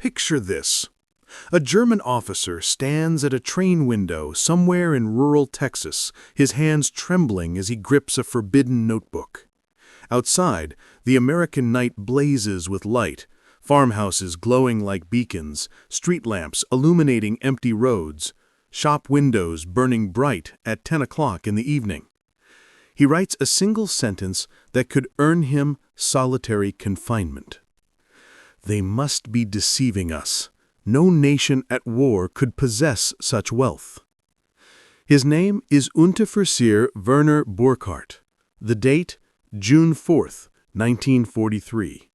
Picture this. A German officer stands at a train window somewhere in rural Texas, his hands trembling as he grips a forbidden notebook. Outside, the American night blazes with light, farmhouses glowing like beacons, street lamps illuminating empty roads, shop windows burning bright at 10 o'clock in the evening. He writes a single sentence that could earn him solitary confinement. They must be deceiving us. No nation at war could possess such wealth. His name is Unteroffizier Werner Burkhardt. The date, June 4th, 1943.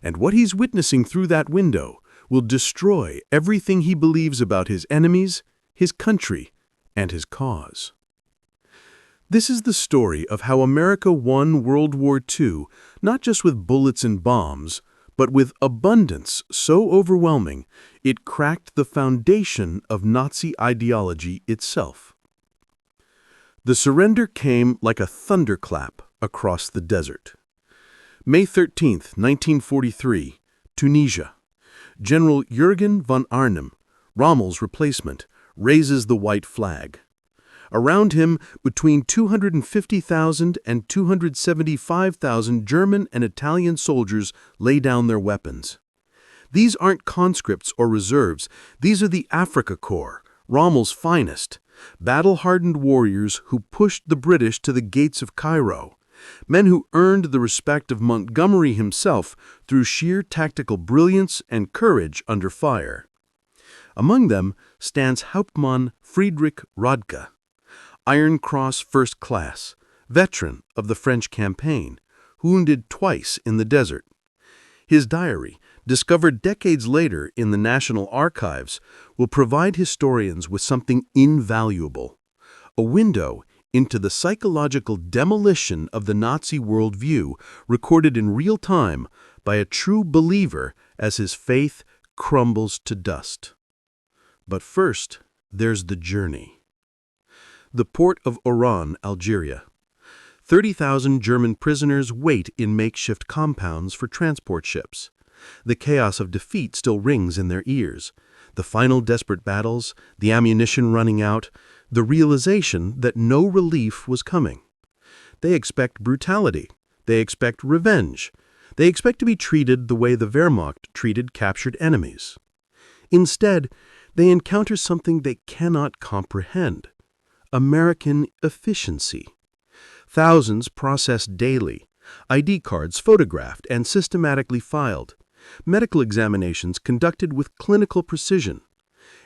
And what he's witnessing through that window will destroy everything he believes about his enemies, his country, and his cause. This is the story of how America won World War II, not just with bullets and bombs, but with abundance so overwhelming it cracked the foundation of Nazi ideology itself. The surrender came like a thunderclap across the desert. May 13, 1943, Tunisia. General Jürgen von Arnim, Rommel's replacement, raises the white flag. Around him, between 250,000 and 275,000 German and Italian soldiers lay down their weapons. These aren't conscripts or reserves. These are the Afrika Korps, Rommel's finest, battle-hardened warriors who pushed the British to the gates of Cairo, men who earned the respect of Montgomery himself through sheer tactical brilliance and courage under fire. Among them stands Hauptmann Friedrich Rodke, Iron Cross First Class, veteran of the French campaign, wounded twice in the desert. His diary, discovered decades later in the National Archives, will provide historians with something invaluable, a window into the psychological demolition of the Nazi worldview recorded in real time by a true believer as his faith crumbles to dust. But first, there's the journey. The port of Oran, Algeria. 30,000 German prisoners wait in makeshift compounds for transport ships. The chaos of defeat still rings in their ears. The final desperate battles, the ammunition running out, the realization that no relief was coming. They expect brutality. They expect revenge. They expect to be treated the way the Wehrmacht treated captured enemies. Instead, they encounter something they cannot comprehend: American efficiency. Thousands processed daily, ID cards photographed and systematically filed, medical examinations conducted with clinical precision,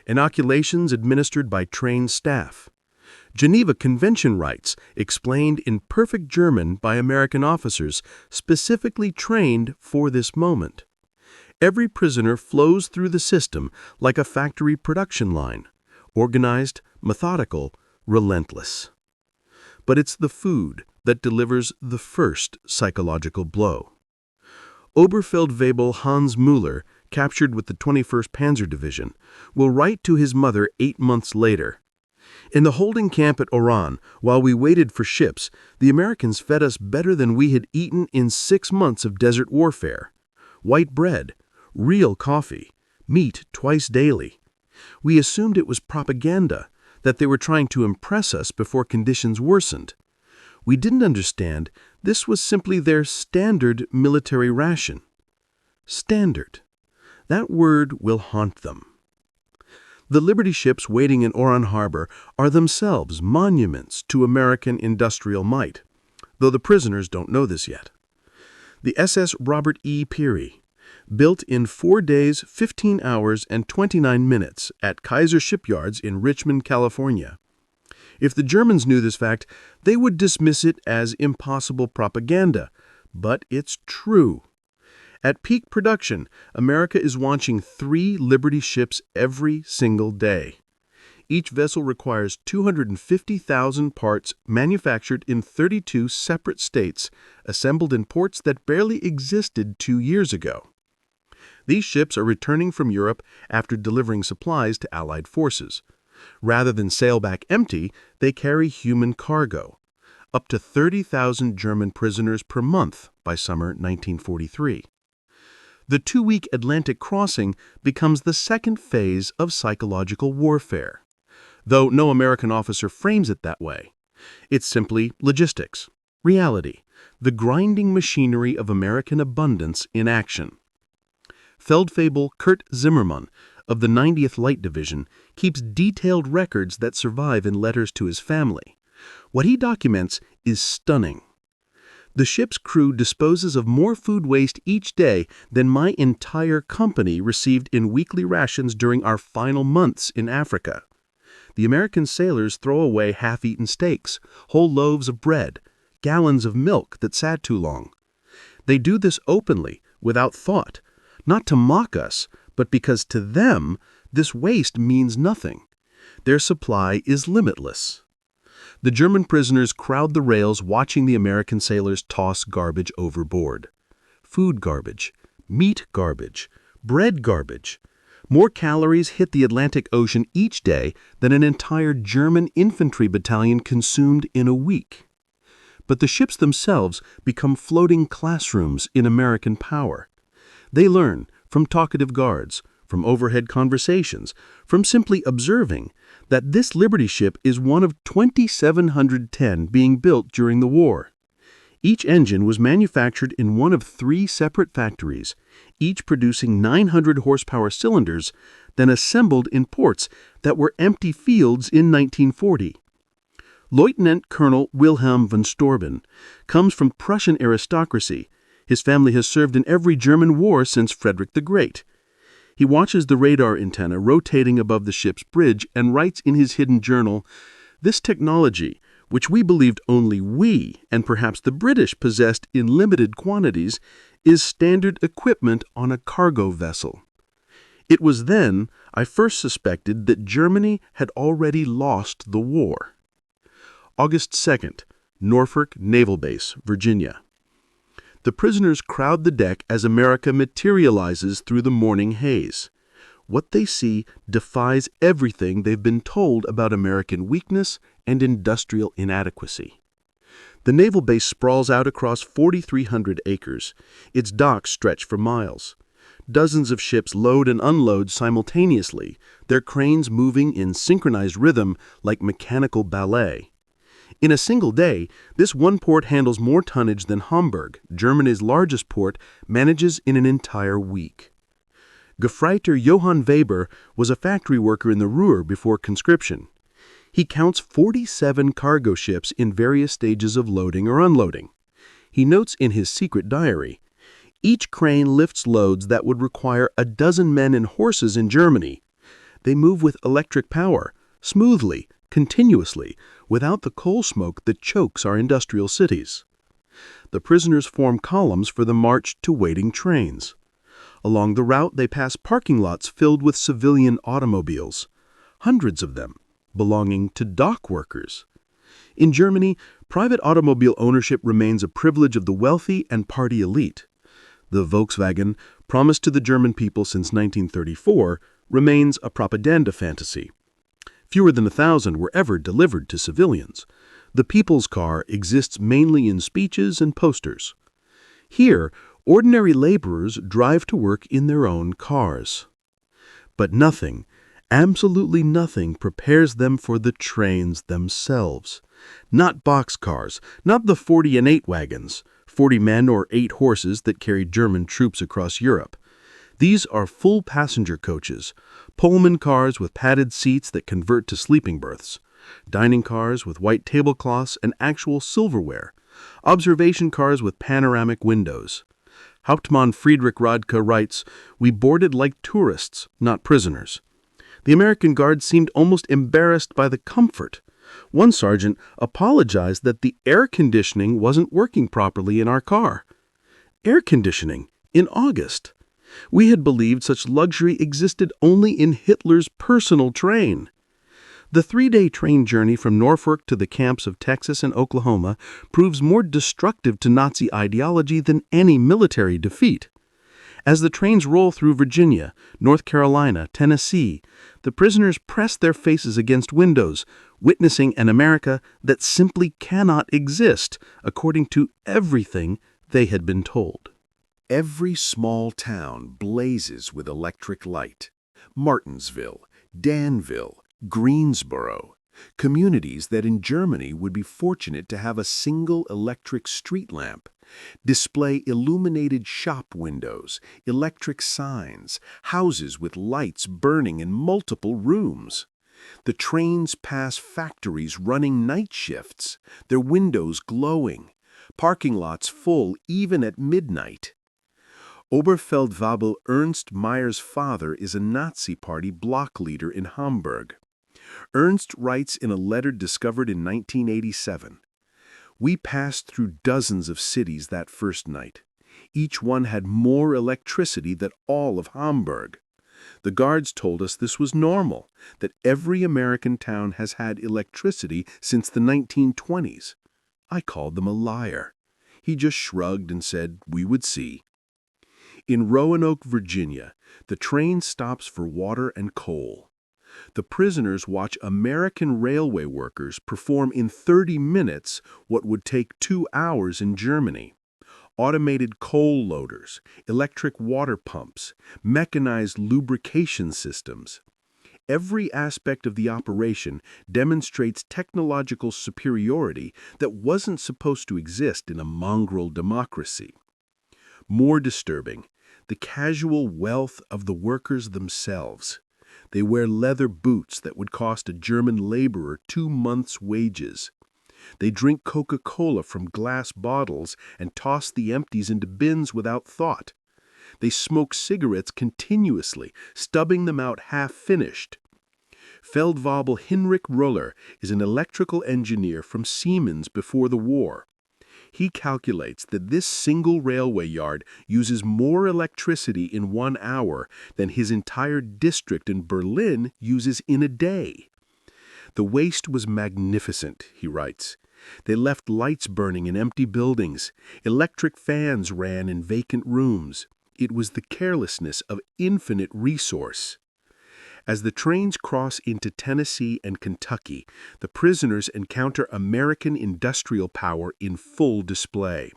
inoculations administered by trained staff, Geneva Convention rights explained in perfect German by American officers specifically trained for this moment. Every prisoner flows through the system like a factory production line, organized, methodical, relentless. But it's the food that delivers the first psychological blow. Oberfeldwebel Hans Müller, captured with the 21st Panzer Division, will write to his mother 8 months later. In the holding camp at Oran, while we waited for ships, the Americans fed us better than we had eaten in 6 months of desert warfare. White bread, real coffee, meat twice daily. We assumed it was propaganda, that they were trying to impress us before conditions worsened. We didn't understand this was simply their standard military ration. Standard. That word will haunt them. The Liberty ships waiting in Oran Harbor are themselves monuments to American industrial might, though the prisoners don't know this yet. The SS Robert E. Peary, built in 4 days, 15 hours, and 29 minutes at Kaiser Shipyards in Richmond, California. If the Germans knew this fact, they would dismiss it as impossible propaganda, but it's true. At peak production, America is launching 3 Liberty ships every single day. Each vessel requires 250,000 parts manufactured in 32 separate states, assembled in ports that barely existed 2 years ago. These ships are returning from Europe after delivering supplies to Allied forces. Rather than sail back empty, they carry human cargo. Up to 30,000 German prisoners per month by summer 1943. The 2-week Atlantic crossing becomes the second phase of psychological warfare. Though no American officer frames it that way. It's simply logistics, reality, the grinding machinery of American abundance in action. Feldfebel Kurt Zimmermann of the 90th Light Division keeps detailed records that survive in letters to his family. What he documents is stunning. The ship's crew disposes of more food waste each day than my entire company received in weekly rations during our final months in Africa. The American sailors throw away half-eaten steaks, whole loaves of bread, gallons of milk that sat too long. They do this openly, without thought, not to mock us, but because to them, this waste means nothing. Their supply is limitless. The German prisoners crowd the rails watching the American sailors toss garbage overboard. Food garbage, meat garbage, bread garbage. More calories hit the Atlantic Ocean each day than an entire German infantry battalion consumed in a week. But the ships themselves become floating classrooms in American power. They learn from talkative guards, from overhead conversations, from simply observing that this Liberty ship is one of 2,710 being built during the war. Each engine was manufactured in one of 3 separate factories, each producing 900 horsepower cylinders, then assembled in ports that were empty fields in 1940. Lieutenant Colonel Wilhelm von Storben comes from Prussian aristocracy. His family has served in every German war since Frederick the Great. He watches the radar antenna rotating above the ship's bridge and writes in his hidden journal, "This technology, which we believed only we and perhaps the British possessed in limited quantities, is standard equipment on a cargo vessel." It was then I first suspected that Germany had already lost the war. August 2nd, Norfolk Naval Base, Virginia. The prisoners crowd the deck as America materializes through the morning haze. What they see defies everything they've been told about American weakness and industrial inadequacy. The naval base sprawls out across 4,300 acres. Its docks stretch for miles. Dozens of ships load and unload simultaneously, their cranes moving in synchronized rhythm like mechanical ballet. In a single day, this one port handles more tonnage than Hamburg, Germany's largest port, manages in an entire week. Gefreiter Johann Weber was a factory worker in the Ruhr before conscription. He counts 47 cargo ships in various stages of loading or unloading. He notes in his secret diary, "Each crane lifts loads that would require a dozen men and horses in Germany. They move with electric power, smoothly, continuously, without the coal smoke that chokes our industrial cities." The prisoners form columns for the march to waiting trains. Along the route, they pass parking lots filled with civilian automobiles, hundreds of them belonging to dock workers. In Germany, private automobile ownership remains a privilege of the wealthy and party elite. The Volkswagen, promised to the German people since 1934, remains a propaganda fantasy. Fewer than 1,000 were ever delivered to civilians. The people's car exists mainly in speeches and posters. Here, ordinary laborers drive to work in their own cars. But nothing, absolutely nothing, prepares them for the trains themselves. Not boxcars, not the 40 and 8 wagons, 40 men or 8 horses that carried German troops across Europe. These are full passenger coaches, Pullman cars with padded seats that convert to sleeping berths, dining cars with white tablecloths and actual silverware, observation cars with panoramic windows. Hauptmann Friedrich Radke writes, "We boarded like tourists, not prisoners." The American guards seemed almost embarrassed by the comfort. One sergeant apologized that the air conditioning wasn't working properly in our car. Air conditioning in August. We had believed such luxury existed only in Hitler's personal train. The 3-day train journey from Norfolk to the camps of Texas and Oklahoma proves more destructive to Nazi ideology than any military defeat. As the trains roll through Virginia, North Carolina, Tennessee, the prisoners press their faces against windows, witnessing an America that simply cannot exist, according to everything they had been told. Every small town blazes with electric light. Martinsville, Danville, Greensboro, communities that in Germany would be fortunate to have a single electric street lamp, display illuminated shop windows, electric signs, houses with lights burning in multiple rooms. The trains pass factories running night shifts, their windows glowing, parking lots full even at midnight. Oberfeldwebel Ernst Mayer's father is a Nazi Party block leader in Hamburg. Ernst writes in a letter discovered in 1987, "We passed through dozens of cities that first night. Each one had more electricity than all of Hamburg. The guards told us this was normal, that every American town has had electricity since the 1920s. I called them a liar. He just shrugged and said we would see." In Roanoke, Virginia, the train stops for water and coal. The prisoners watch American railway workers perform in 30 minutes what would take 2 hours in Germany. Automated coal loaders, electric water pumps, mechanized lubrication systems. Every aspect of the operation demonstrates technological superiority that wasn't supposed to exist in a mongrel democracy. More disturbing, the casual wealth of the workers themselves. They wear leather boots that would cost a German laborer 2 months' wages. They drink Coca-Cola from glass bottles and toss the empties into bins without thought. They smoke cigarettes continuously, stubbing them out half-finished. Feldwebel Hinrich Roller is an electrical engineer from Siemens before the war. He calculates that this single railway yard uses more electricity in 1 hour than his entire district in Berlin uses in a day. "The waste was magnificent," he writes. "They left lights burning in empty buildings. Electric fans ran in vacant rooms. It was the carelessness of infinite resource." As the trains cross into Tennessee and Kentucky, the prisoners encounter American industrial power in full display.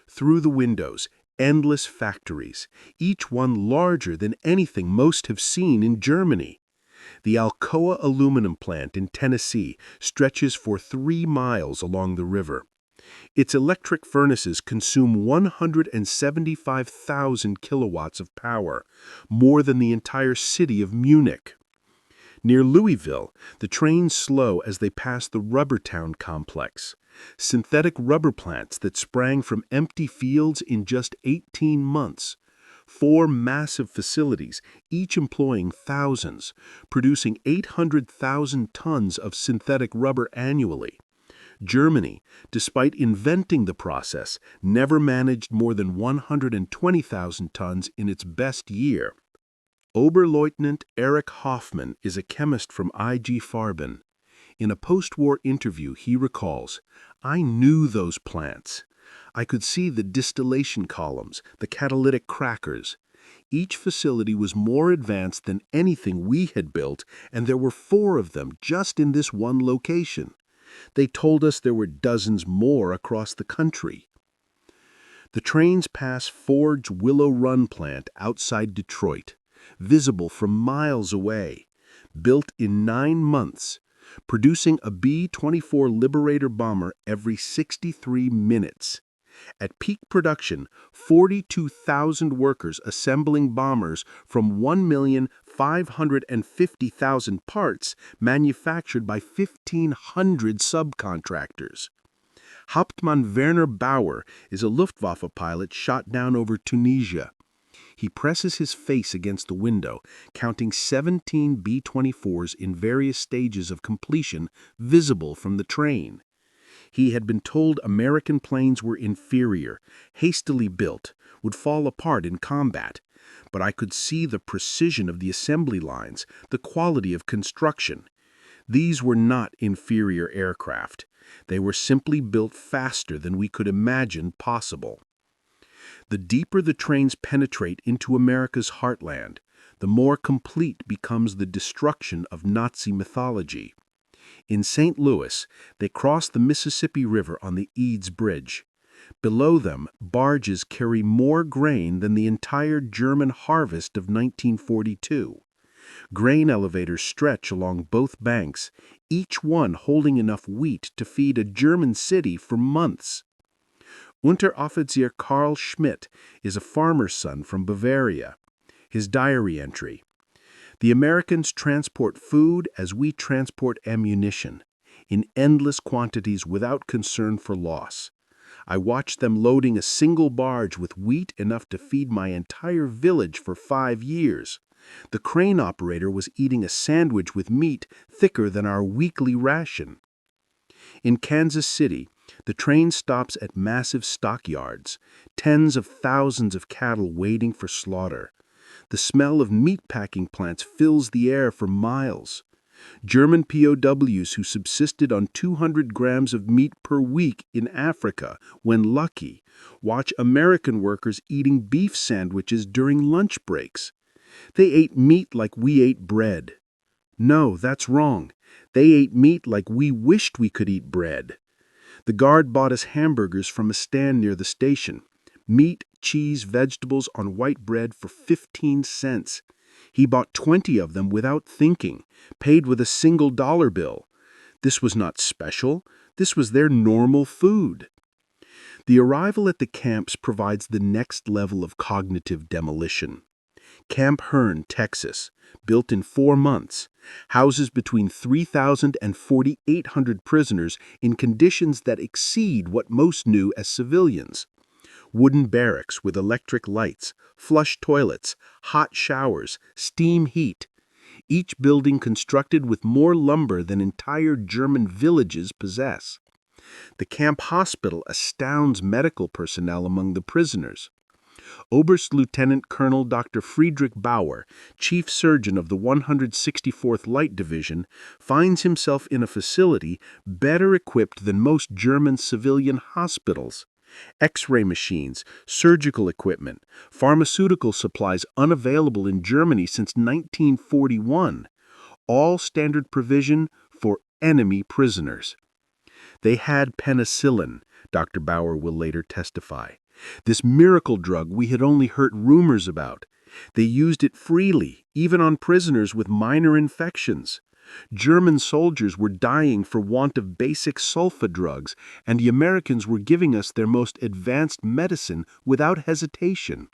Through the windows, endless factories, each one larger than anything most have seen in Germany. The Alcoa aluminum plant in Tennessee stretches for 3 miles along the river. Its electric furnaces consume 175,000 kilowatts of power, more than the entire city of Munich. Near Louisville, the trains slow as they pass the Rubbertown complex, synthetic rubber plants that sprang from empty fields in just 18 months. 4 massive facilities, each employing thousands, producing 800,000 tons of synthetic rubber annually. Germany, despite inventing the process, never managed more than 120,000 tons in its best year. Oberleutnant Erich Hoffmann is a chemist from IG Farben. In a post-war interview, he recalls, "I knew those plants. I could see the distillation columns, the catalytic crackers. Each facility was more advanced than anything we had built, and there were 4 of them just in this one location. They told us there were dozens more across the country." The trains pass Ford's Willow Run plant outside Detroit, visible from miles away, built in 9 months, producing a B-24 Liberator bomber every 63 minutes. At peak production, 42,000 workers assembling bombers from 1,550,000 parts manufactured by 1,500 subcontractors. Hauptmann Werner Bauer is a Luftwaffe pilot shot down over Tunisia. He presses his face against the window, counting 17 B-24s in various stages of completion visible from the train. He had been told American planes were inferior, hastily built, would fall apart in combat, but I could see the precision of the assembly lines, the quality of construction. These were not inferior aircraft. They were simply built faster than we could imagine possible. The deeper the trains penetrate into America's heartland, the more complete becomes the destruction of Nazi mythology. In St. Louis, they cross the Mississippi River on the Eads Bridge. Below them, barges carry more grain than the entire German harvest of 1942. Grain elevators stretch along both banks, each one holding enough wheat to feed a German city for months. Unteroffizier Karl Schmidt is a farmer's son from Bavaria. His diary entry: "The Americans transport food as we transport ammunition, in endless quantities without concern for loss. I watched them loading a single barge with wheat enough to feed my entire village for 5 years. The crane operator was eating a sandwich with meat thicker than our weekly ration." In Kansas City, the train stops at massive stockyards, tens of thousands of cattle waiting for slaughter. The smell of meatpacking plants fills the air for miles. German POWs who subsisted on 200 grams of meat per week in Africa, when lucky, watch American workers eating beef sandwiches during lunch breaks. They ate meat like we ate bread. No, that's wrong. They ate meat like we wished we could eat bread. The guard bought us hamburgers from a stand near the station. Meat, cheese, vegetables on white bread for 15 cents. He bought 20 of them without thinking, paid with a single dollar bill. This was not special. This was their normal food. The arrival at the camps provides the next level of cognitive demolition. Camp Hearn, Texas, built in 4 months, houses between 3,000 and 4,800 prisoners in conditions that exceed what most knew as civilians. Wooden barracks with electric lights, flush toilets, hot showers, steam heat. Each building constructed with more lumber than entire German villages possess. The camp hospital astounds medical personnel among the prisoners. Oberst Lieutenant Colonel Dr. Friedrich Bauer, chief surgeon of the 164th Light Division, finds himself in a facility better equipped than most German civilian hospitals. X-ray machines, surgical equipment, pharmaceutical supplies unavailable in Germany since 1941. All standard provision for enemy prisoners. They had penicillin, Dr. Bauer will later testify. This miracle drug we had only heard rumors about. They used it freely, even on prisoners with minor infections. German soldiers were dying for want of basic sulfa drugs, and the Americans were giving us their most advanced medicine without hesitation.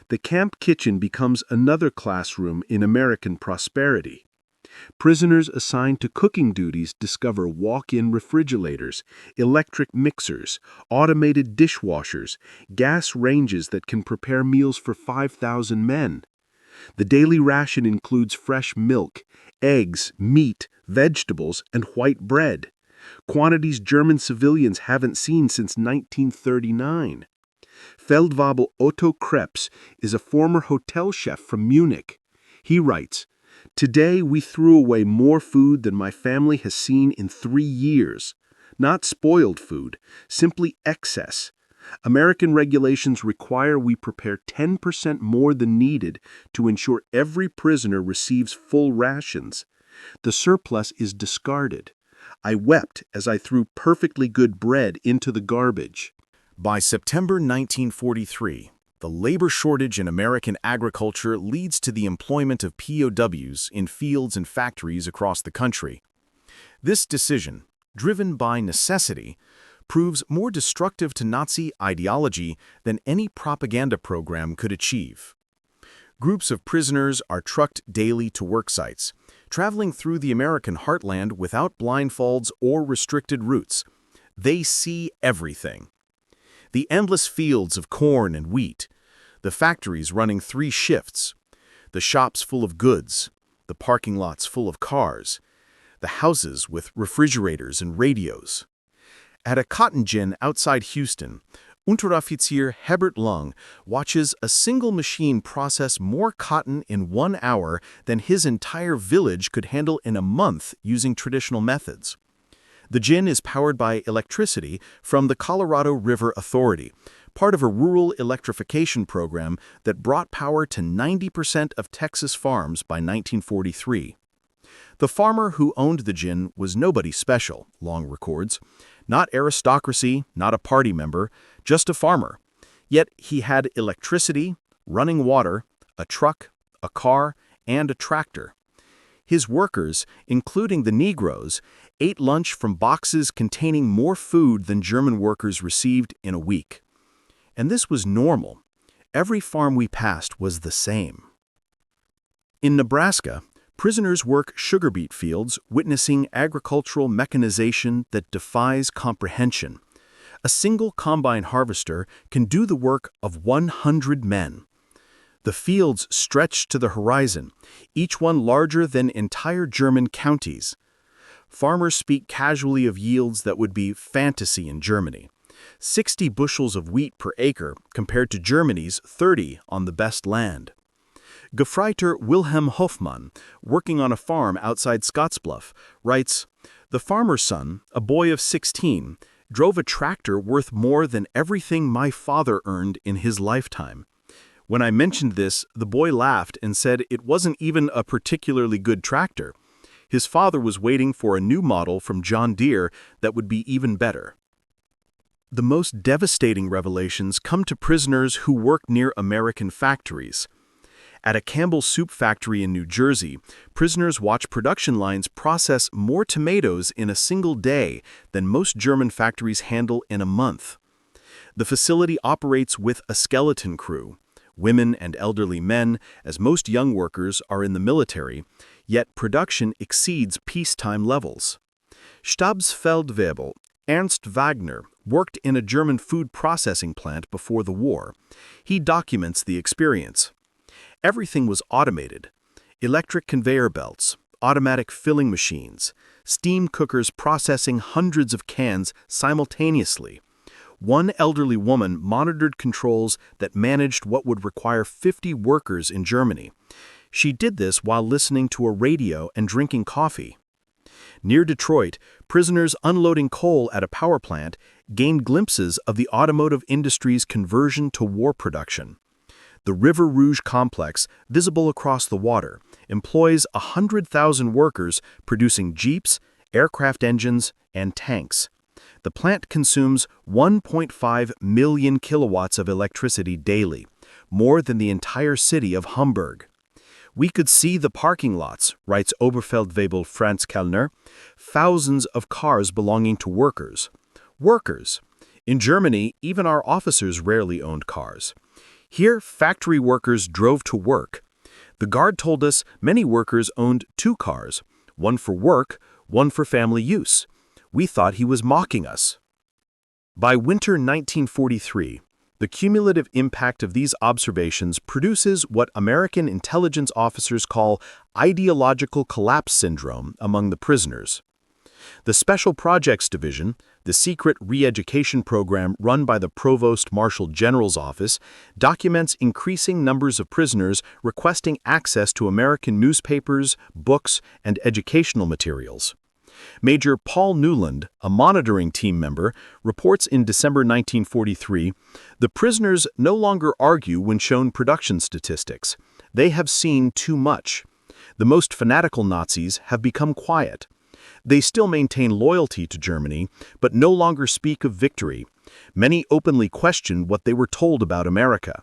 The camp kitchen becomes another classroom in American prosperity. Prisoners assigned to cooking duties discover walk-in refrigerators, electric mixers, automated dishwashers, gas ranges that can prepare meals for 5,000 men. The daily ration includes fresh milk, eggs, meat, vegetables, and white bread, quantities German civilians haven't seen since 1939. Feldwebel Otto Krebs is a former hotel chef from Munich. He writes, "Today we threw away more food than my family has seen in 3 years. Not spoiled food, simply excess. American regulations require we prepare 10% more than needed to ensure every prisoner receives full rations. The surplus is discarded. I wept as I threw perfectly good bread into the garbage." By September 1943, the labor shortage in American agriculture leads to the employment of POWs in fields and factories across the country. This decision, driven by necessity, proves more destructive to Nazi ideology than any propaganda program could achieve. Groups of prisoners are trucked daily to work sites, traveling through the American heartland without blindfolds or restricted routes. They see everything. The endless fields of corn and wheat, the factories running 3 shifts, the shops full of goods, the parking lots full of cars, the houses with refrigerators and radios. At a cotton gin outside Houston, Unteroffizier Herbert Lung watches a single machine process more cotton in 1 hour than his entire village could handle in a month using traditional methods. The gin is powered by electricity from the Colorado River Authority, part of a rural electrification program that brought power to 90% of Texas farms by 1943. The farmer who owned the gin was nobody special, Long records. Not aristocracy, not a party member, just a farmer. Yet he had electricity, running water, a truck, a car, and a tractor. His workers, including the Negroes, ate lunch from boxes containing more food than German workers received in a week. And this was normal. Every farm we passed was the same. In Nebraska, prisoners work sugar beet fields, witnessing agricultural mechanization that defies comprehension. A single combine harvester can do the work of 100 men. The fields stretch to the horizon, each one larger than entire German counties. Farmers speak casually of yields that would be fantasy in Germany. 60 bushels of wheat per acre compared to Germany's 30 on the best land. Gefreiter Wilhelm Hofmann, working on a farm outside Scottsbluff, writes, "The farmer's son, a boy of 16, drove a tractor worth more than everything my father earned in his lifetime. When I mentioned this, the boy laughed and said it wasn't even a particularly good tractor. His father was waiting for a new model from John Deere that would be even better." The most devastating revelations come to prisoners who work near American factories. At a Campbell soup factory in New Jersey, prisoners watch production lines process more tomatoes in a single day than most German factories handle in a month. The facility operates with a skeleton crew, women and elderly men, as most young workers are in the military, yet production exceeds peacetime levels. Stabsfeldwebel Ernst Wagner worked in a German food processing plant before the war. He documents the experience. Everything was automated. Electric conveyor belts, automatic filling machines, steam cookers processing hundreds of cans simultaneously. One elderly woman monitored controls that managed what would require 50 workers in Germany. She did this while listening to a radio and drinking coffee. Near Detroit, prisoners unloading coal at a power plant gained glimpses of the automotive industry's conversion to war production. The River Rouge complex, visible across the water, employs 100,000 workers producing jeeps, aircraft engines, and tanks. The plant consumes 1.5 million kilowatts of electricity daily, more than the entire city of Hamburg. "We could see the parking lots," writes Oberfeldwebel Franz Kellner, "thousands of cars belonging to workers." Workers. In Germany, even our officers rarely owned cars. Here, factory workers drove to work. The guard told us many workers owned 2 cars, one for work, one for family use. We thought he was mocking us. By winter 1943, the cumulative impact of these observations produces what American intelligence officers call ideological collapse syndrome among the prisoners. The Special Projects Division, the secret re-education program run by the Provost Marshal General's office, documents increasing numbers of prisoners requesting access to American newspapers, books, and educational materials. Major Paul Newland, a monitoring team member, reports in December 1943, "The prisoners no longer argue when shown production statistics. They have seen too much. The most fanatical Nazis have become quiet. They still maintain loyalty to Germany, but no longer speak of victory. Many openly question what they were told about America."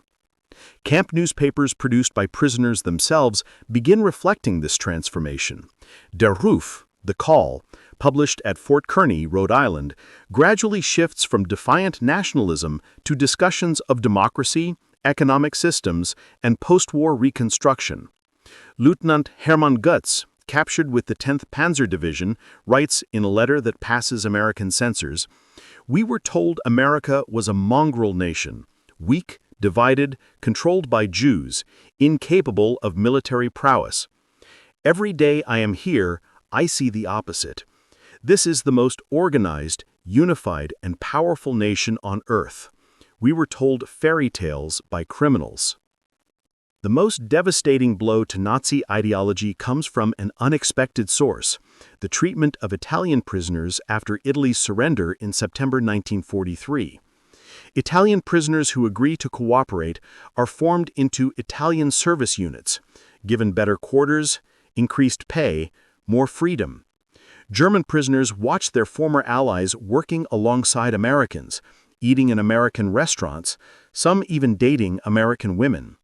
Camp newspapers produced by prisoners themselves begin reflecting this transformation. Der Ruf, The Call, published at Fort Kearny, Rhode Island, gradually shifts from defiant nationalism to discussions of democracy, economic systems, and post-war reconstruction. Lieutenant Hermann Götz, captured with the 10th Panzer Division, writes in a letter that passes American censors, "We were told America was a mongrel nation, weak, divided, controlled by Jews, incapable of military prowess. Every day I am here, I see the opposite. This is the most organized, unified, and powerful nation on earth. We were told fairy tales by criminals." The most devastating blow to Nazi ideology comes from an unexpected source: the treatment of Italian prisoners after Italy's surrender in September 1943. Italian prisoners who agree to cooperate are formed into Italian service units, given better quarters, increased pay, more freedom. German prisoners watched their former allies working alongside Americans, eating in American restaurants, some even dating American women.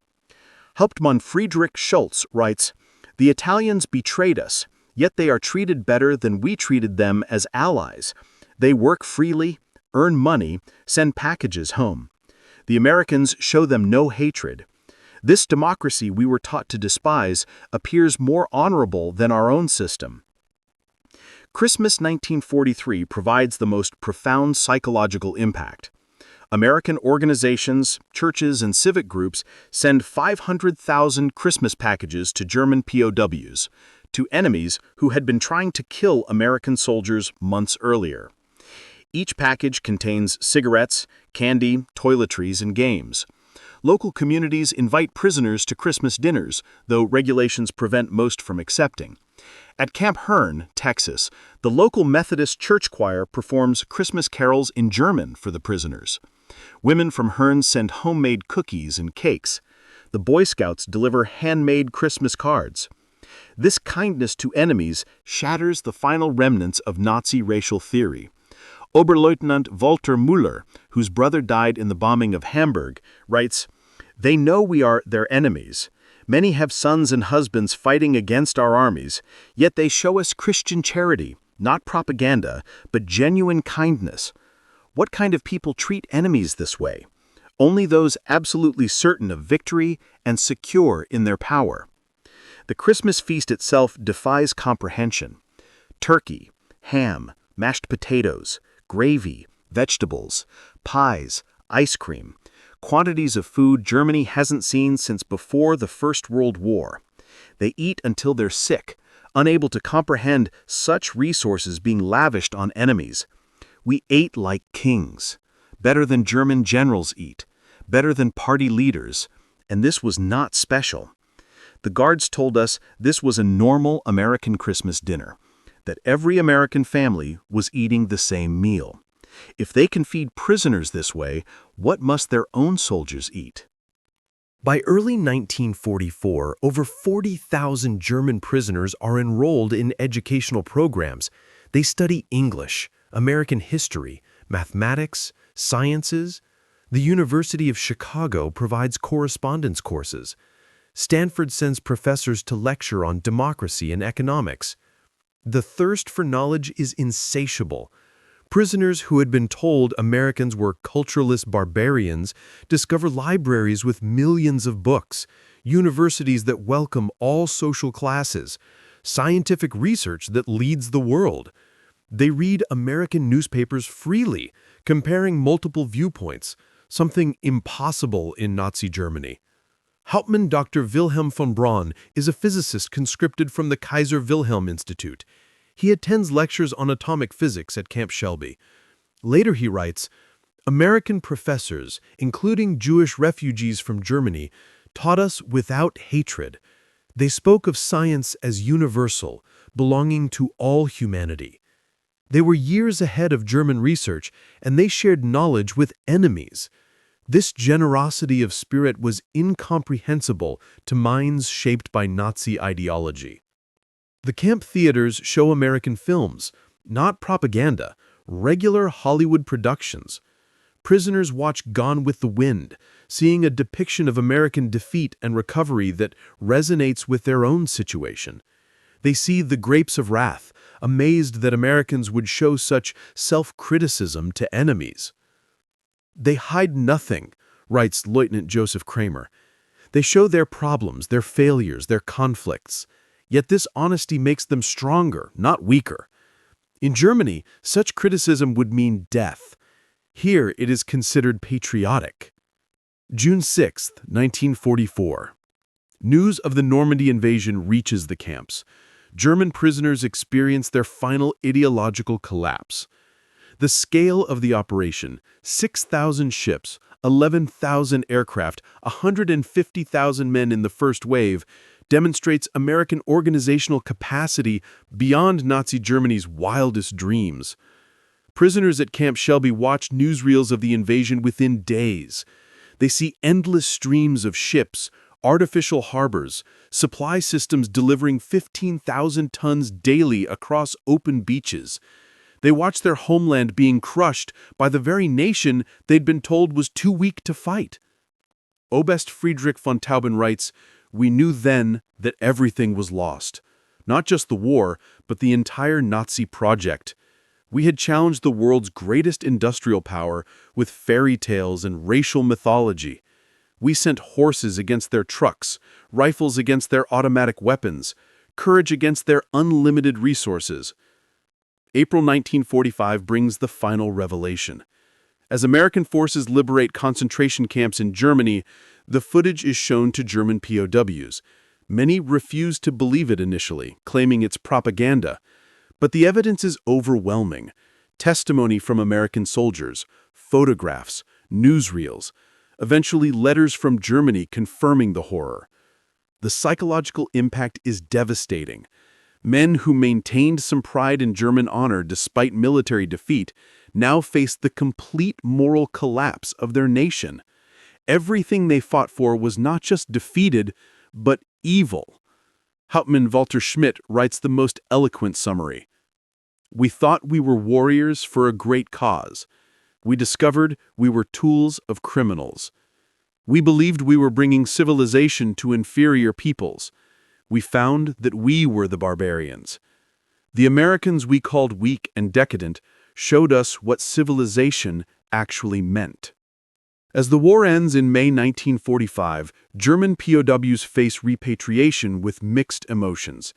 Hauptmann Friedrich Schultz writes, "The Italians betrayed us, yet they are treated better than we treated them as allies. They work freely, earn money, send packages home. The Americans show them no hatred. This democracy we were taught to despise appears more honorable than our own system." Christmas 1943 provides the most profound psychological impact. American organizations, churches, and civic groups send 500,000 Christmas packages to German POWs, to enemies who had been trying to kill American soldiers months earlier. Each package contains cigarettes, candy, toiletries, and games. Local communities invite prisoners to Christmas dinners, though regulations prevent most from accepting. At Camp Hearn, Texas, the local Methodist church choir performs Christmas carols in German for the prisoners. Women from Hearn send homemade cookies and cakes. The Boy Scouts deliver handmade Christmas cards. This kindness to enemies shatters the final remnants of Nazi racial theory. Oberleutnant Walter Müller, whose brother died in the bombing of Hamburg, writes, "They know we are their enemies. Many have sons and husbands fighting against our armies, yet they show us Christian charity, not propaganda, but genuine kindness. What kind of people treat enemies this way? Only those absolutely certain of victory and secure in their power." The Christmas feast itself defies comprehension. Turkey, ham, mashed potatoes, gravy, vegetables, pies, ice cream, quantities of food Germany hasn't seen since before the First World War. They eat until they're sick, unable to comprehend such resources being lavished on enemies. We ate like kings, better than German generals eat, better than party leaders, and this was not special. The guards told us this was a normal American Christmas dinner, that every American family was eating the same meal. If they can feed prisoners this way, what must their own soldiers eat? By early 1944, over 40,000 German prisoners are enrolled in educational programs. They study English, American history, mathematics, sciences. The University of Chicago provides correspondence courses. Stanford sends professors to lecture on democracy and economics. The thirst for knowledge is insatiable. Prisoners who had been told Americans were cultureless barbarians discover libraries with millions of books, universities that welcome all social classes, scientific research that leads the world. They read American newspapers freely, comparing multiple viewpoints, something impossible in Nazi Germany. Hauptmann Dr. Wilhelm von Braun is a physicist conscripted from the Kaiser Wilhelm Institute. He attends lectures on atomic physics at Camp Shelby. Later he writes, "American professors, including Jewish refugees from Germany, taught us without hatred. They spoke of science as universal, belonging to all humanity. They were years ahead of German research, and they shared knowledge with enemies. This generosity of spirit was incomprehensible to minds shaped by Nazi ideology." The camp theaters show American films, not propaganda, regular Hollywood productions. Prisoners watch Gone with the Wind, seeing a depiction of American defeat and recovery that resonates with their own situation. They see The Grapes of Wrath, amazed that Americans would show such self-criticism to enemies. "They hide nothing," writes Lieutenant Joseph Kramer. "They show their problems, their failures, their conflicts. Yet this honesty makes them stronger, not weaker. In Germany, such criticism would mean death. Here it is considered patriotic." June 6, 1944. News of the Normandy invasion reaches the camps. German prisoners experience their final ideological collapse. The scale of the operation, 6,000 ships, 11,000 aircraft, 150,000 men in the first wave, demonstrates American organizational capacity beyond Nazi Germany's wildest dreams. Prisoners at Camp Shelby watch newsreels of the invasion within days. They see endless streams of ships, artificial harbors, supply systems delivering 15,000 tons daily across open beaches. They watched their homeland being crushed by the very nation they'd been told was too weak to fight. Oberst Friedrich von Tauben writes, "We knew then that everything was lost. Not just the war, but the entire Nazi project. We had challenged the world's greatest industrial power with fairy tales and racial mythology. We sent horses against their trucks, rifles against their automatic weapons, courage against their unlimited resources." April 1945 brings the final revelation. As American forces liberate concentration camps in Germany, the footage is shown to German POWs. Many refuse to believe it initially, claiming it's propaganda. But the evidence is overwhelming. Testimony from American soldiers, photographs, newsreels, eventually letters from Germany confirming the horror. The psychological impact is devastating. Men who maintained some pride in German honor despite military defeat now face the complete moral collapse of their nation. Everything they fought for was not just defeated, but evil. Hauptmann Walter Schmidt writes the most eloquent summary. "We thought we were warriors for a great cause. We discovered we were tools of criminals. We believed we were bringing civilization to inferior peoples. We found that we were the barbarians. The Americans we called weak and decadent showed us what civilization actually meant." As the war ends in May 1945, German POWs face repatriation with mixed emotions.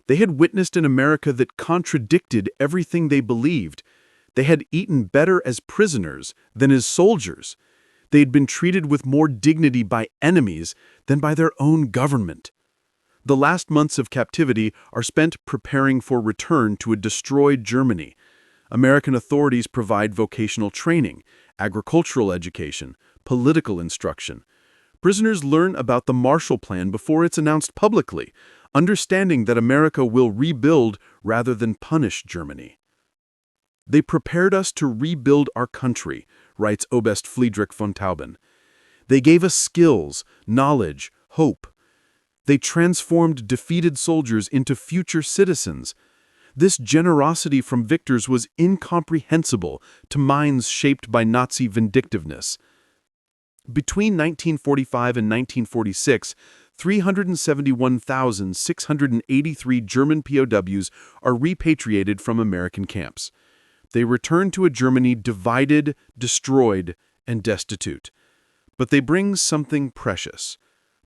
They had witnessed an America that contradicted everything they believed. They had eaten better as prisoners than as soldiers. They had been treated with more dignity by enemies than by their own government. The last months of captivity are spent preparing for return to a destroyed Germany. American authorities provide vocational training, agricultural education, political instruction. Prisoners learn about the Marshall Plan before it's announced publicly, understanding that America will rebuild rather than punish Germany. "They prepared us to rebuild our country," writes Oberst Friedrich von Tauben. "They gave us skills, knowledge, hope. They transformed defeated soldiers into future citizens. This generosity from victors was incomprehensible to minds shaped by Nazi vindictiveness." Between 1945 and 1946, 371,683 German POWs are repatriated from American camps. They return to a Germany divided, destroyed, and destitute. But they bring something precious: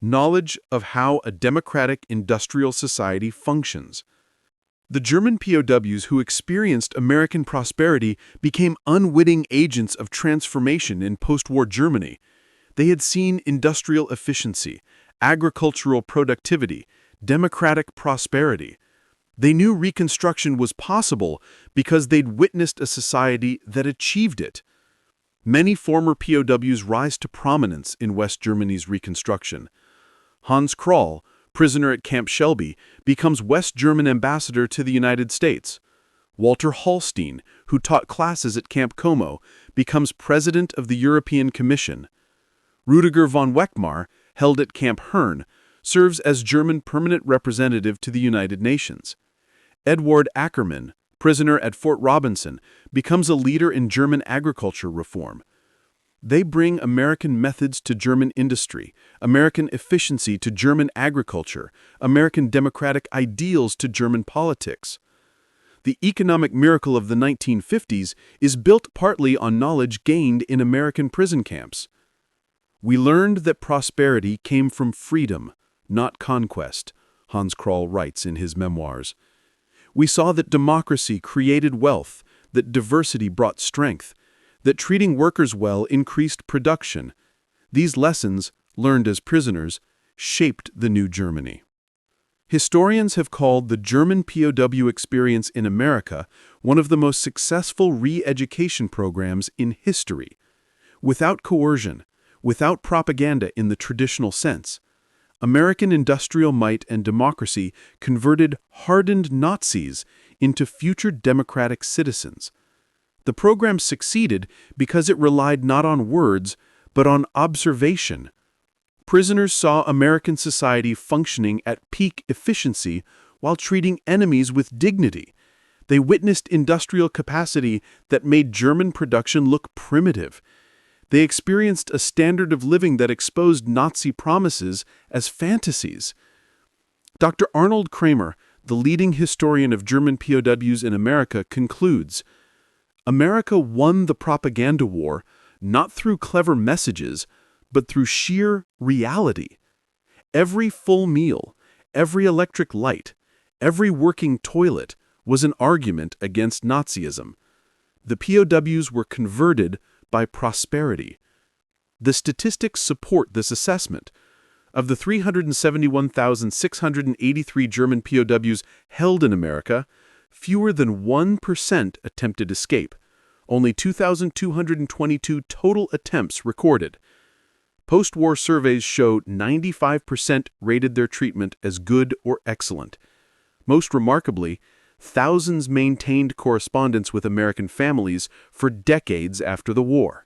knowledge of how a democratic industrial society functions. The German POWs who experienced American prosperity became unwitting agents of transformation in post-war Germany. They had seen industrial efficiency, agricultural productivity, democratic prosperity. They knew reconstruction was possible because they'd witnessed a society that achieved it. Many former POWs rise to prominence in West Germany's reconstruction. Hans Kroll, prisoner at Camp Shelby, becomes West German ambassador to the United States. Walter Hallstein, who taught classes at Camp Como, becomes president of the European Commission. Rüdiger von Weckmar, held at Camp Herne, serves as German permanent representative to the United Nations. Edward Ackermann, prisoner at Fort Robinson, becomes a leader in German agriculture reform. They bring American methods to German industry, American efficiency to German agriculture, American democratic ideals to German politics. The economic miracle of the 1950s is built partly on knowledge gained in American prison camps. "We learned that prosperity came from freedom, not conquest," Hans Kroll writes in his memoirs. "We saw that democracy created wealth, that diversity brought strength, that treating workers well increased production. These lessons, learned as prisoners, shaped the new Germany." Historians have called the German POW experience in America one of the most successful re-education programs in history. Without coercion, without propaganda in the traditional sense, American industrial might and democracy converted hardened Nazis into future democratic citizens. The program succeeded because it relied not on words, but on observation. Prisoners saw American society functioning at peak efficiency while treating enemies with dignity. They witnessed industrial capacity that made German production look primitive. They experienced a standard of living that exposed Nazi promises as fantasies. Dr. Arnold Kramer, the leading historian of German POWs in America, concludes, America won the propaganda war not through clever messages, but through sheer reality. Every full meal, every electric light, every working toilet was an argument against Nazism. The POWs were converted by prosperity. The statistics support this assessment. Of the 371,683 German POWs held in America, fewer than 1% attempted escape. Only 2,222 total attempts recorded. Post-war surveys show 95% rated their treatment as good or excellent. Most remarkably, thousands maintained correspondence with American families for decades after the war.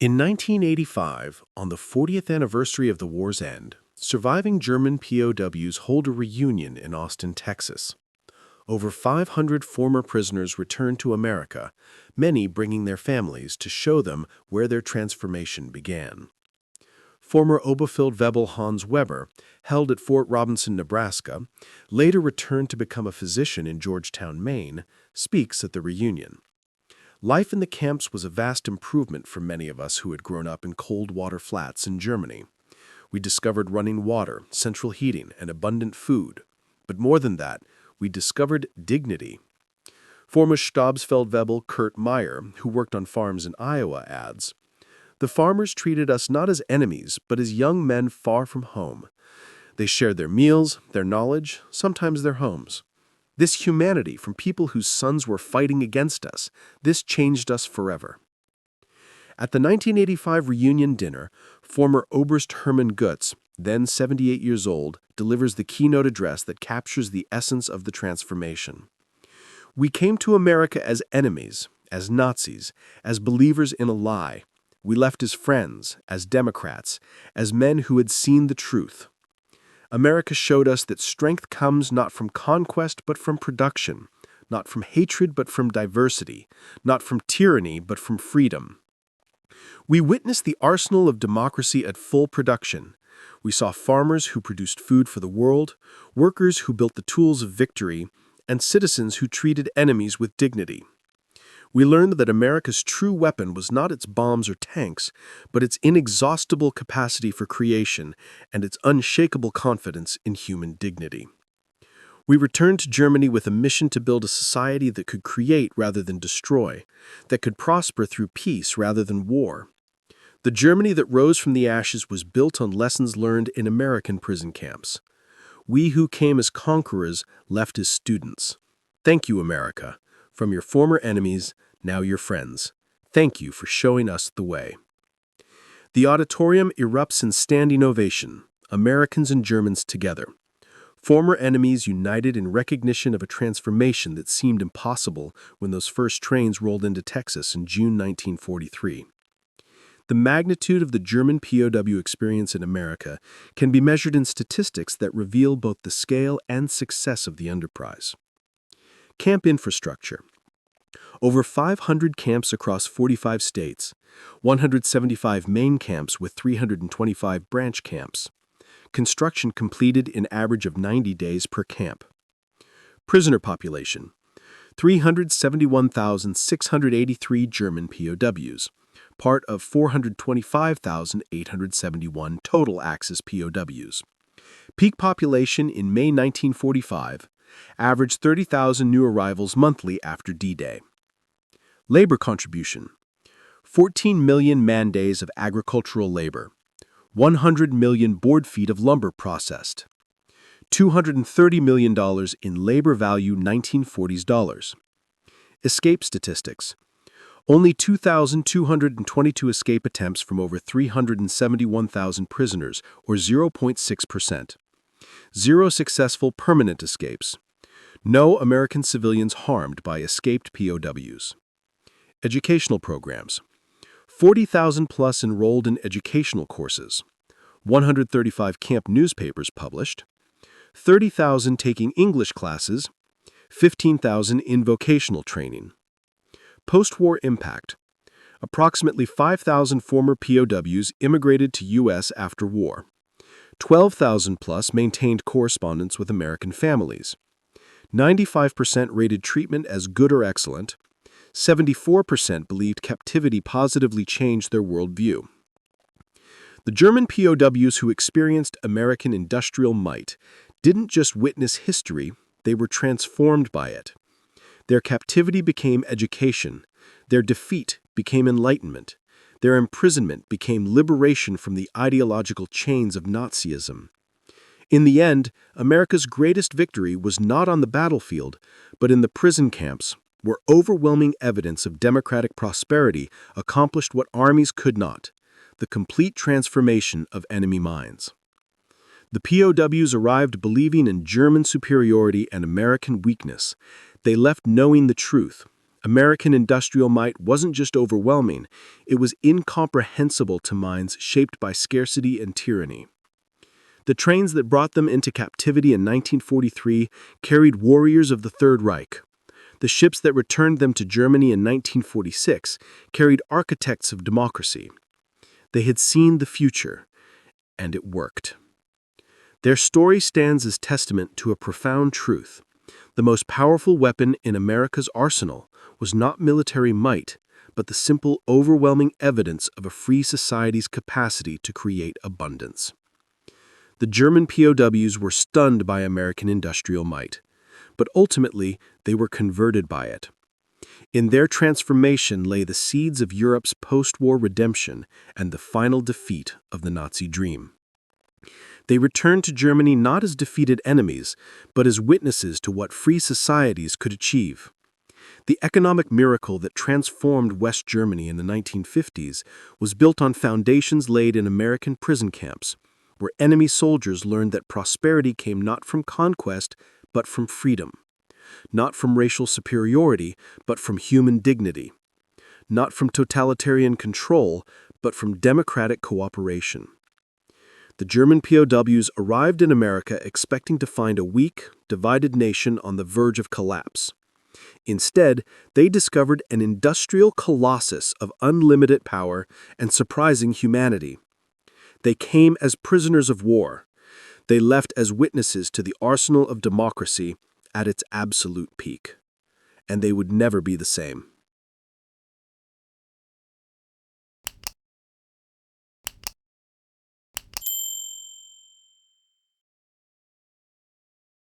In 1985, on the 40th anniversary of the war's end, surviving German POWs hold a reunion in Austin, Texas. Over 500 former prisoners returned to America, many bringing their families to show them where their transformation began. Former Oberfeldwebel Hans Weber, held at Fort Robinson, Nebraska, later returned to become a physician in Georgetown, Maine, speaks at the reunion. Life in the camps was a vast improvement for many of us who had grown up in cold water flats in Germany. We discovered running water, central heating, and abundant food. But more than that, we discovered dignity. Former Stabsfeldwebel Kurt Meyer, who worked on farms in Iowa, adds, the farmers treated us not as enemies, but as young men far from home. They shared their meals, their knowledge, sometimes their homes. This humanity from people whose sons were fighting against us, this changed us forever. At the 1985 reunion dinner, former Oberst Hermann Gutz, then 78 years old, delivers the keynote address that captures the essence of the transformation. We came to America as enemies, as Nazis, as believers in a lie. We left as friends, as Democrats, as men who had seen the truth. America showed us that strength comes not from conquest but from production, not from hatred but from diversity, not from tyranny but from freedom. We witnessed the arsenal of democracy at full production. We saw farmers who produced food for the world, workers who built the tools of victory, and citizens who treated enemies with dignity. We learned that America's true weapon was not its bombs or tanks, but its inexhaustible capacity for creation and its unshakable confidence in human dignity. We returned to Germany with a mission to build a society that could create rather than destroy, that could prosper through peace rather than war. The Germany that rose from the ashes was built on lessons learned in American prison camps. We who came as conquerors left as students. Thank you, America. From your former enemies, now your friends. Thank you for showing us the way. The auditorium erupts in standing ovation, Americans and Germans together. Former enemies united in recognition of a transformation that seemed impossible when those first trains rolled into Texas in June 1943. The magnitude of the German POW experience in America can be measured in statistics that reveal both the scale and success of the enterprise. Camp infrastructure. Over 500 camps across 45 states, 175 main camps with 325 branch camps. Construction completed in average of 90 days per camp. Prisoner population. 371,683 German POWs, part of 425,871 total Axis POWs. Peak population in May 1945, averaged 30,000 new arrivals monthly after D-Day. Labor contribution. 14 million man-days of agricultural labor. 100 million board feet of lumber processed. $230 million in labor value 1940s dollars. Escape statistics. Only 2,222 escape attempts from over 371,000 prisoners, or 0.6%. 0 successful permanent escapes. No American civilians harmed by escaped POWs. Educational programs. 40,000 plus enrolled in educational courses. 135 camp newspapers published, 30,000 taking English classes, 15,000 in vocational training. Post-war impact. Approximately 5,000 former POWs immigrated to U.S. after war. 12,000 plus maintained correspondence with American families. 95% rated treatment as good or excellent. 74% believed captivity positively changed their worldview. The German POWs who experienced American industrial might didn't just witness history, they were transformed by it. Their captivity became education. Their defeat became enlightenment. Their imprisonment became liberation from the ideological chains of Nazism. In the end, America's greatest victory was not on the battlefield, but in the prison camps, where overwhelming evidence of democratic prosperity accomplished what armies could not: the complete transformation of enemy minds. The POWs arrived believing in German superiority and American weakness. They left knowing the truth. American industrial might wasn't just overwhelming, it was incomprehensible to minds shaped by scarcity and tyranny. The trains that brought them into captivity in 1943 carried warriors of the Third Reich. The ships that returned them to Germany in 1946 carried architects of democracy. They had seen the future, and it worked. Their story stands as testament to a profound truth. The most powerful weapon in America's arsenal was not military might, but the simple, overwhelming evidence of a free society's capacity to create abundance. The German POWs were stunned by American industrial might, but ultimately they were converted by it. In their transformation lay the seeds of Europe's post-war redemption and the final defeat of the Nazi dream. They returned to Germany not as defeated enemies, but as witnesses to what free societies could achieve. The economic miracle that transformed West Germany in the 1950s was built on foundations laid in American prison camps, where enemy soldiers learned that prosperity came not from conquest, but from freedom. Not from racial superiority, but from human dignity. Not from totalitarian control, but from democratic cooperation. The German POWs arrived in America expecting to find a weak, divided nation on the verge of collapse. Instead, they discovered an industrial colossus of unlimited power and surprising humanity. They came as prisoners of war. They left as witnesses to the arsenal of democracy at its absolute peak. And they would never be the same.